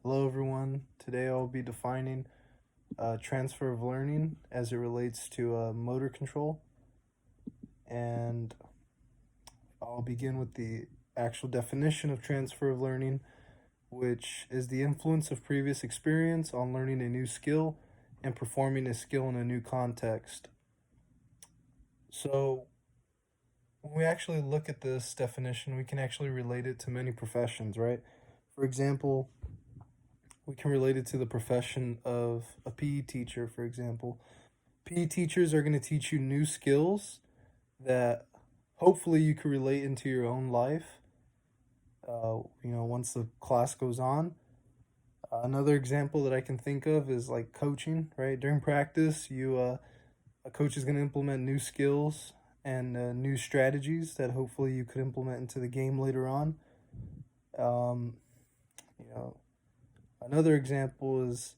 Hello everyone. Today I'll be defining transfer of learning as it relates to motor control, and I'll begin with the actual definition of transfer of learning, which is the influence of previous experience on learning a new skill and performing a skill in a new context. So when we actually look at this definition, we can actually relate it to many professions, right? For example, we can relate it to the profession of a PE teacher, for example. PE teachers are going to teach you new skills that hopefully you can relate into your own life, once the class goes on. Another example that I can think of is like coaching, right? During practice, a coach is going to implement new skills and new strategies that hopefully you could implement into the game later on. Um, you know, Another example is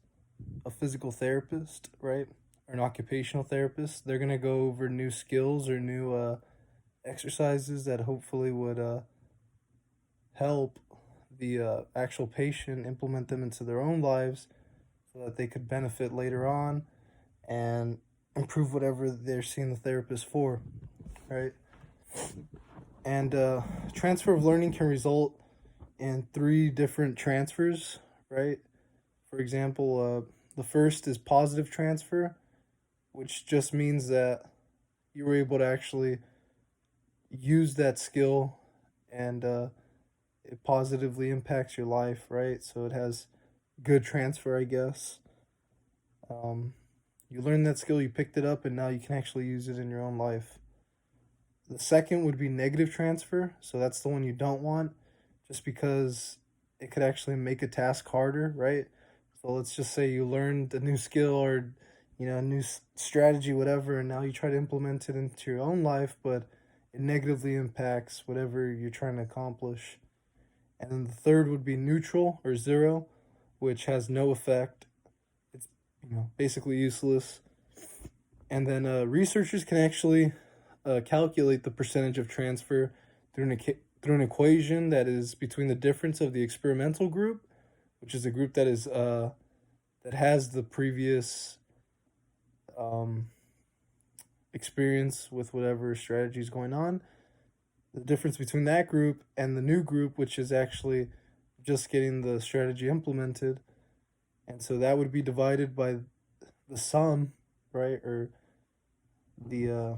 a physical therapist, right? Or an occupational therapist. They're going to go over new skills or new exercises that hopefully would help the actual patient implement them into their own lives so that they could benefit later on and improve whatever they're seeing the therapist for, right? And transfer of learning can result in three different transfers, right? For example, the first is positive transfer, which just means that you were able to actually use that skill and it positively impacts your life, right? So it has good transfer, I guess. Um, you learned that skill, you picked it up, and now you can actually use it in your own life. The second would be negative transfer. So that's the one you don't want, just because it could actually make a task harder, right? So let's just say you learned a new skill or a new strategy, whatever, and now you try to implement it into your own life, but it negatively impacts whatever you're trying to accomplish. And then the third would be neutral or zero, which has no effect. It's basically useless. And then researchers can actually calculate the percentage of transfer through an equation that is between the difference of the experimental group, which is a group that has the previous um, experience with whatever strategy is going on, the difference between that group and the new group, which is actually just getting the strategy implemented. And so that would be divided by the sum, right? Or the uh,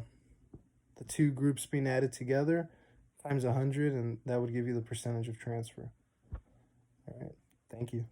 the two groups being added together times 100, and that would give you the percentage of transfer. All right. Thank you.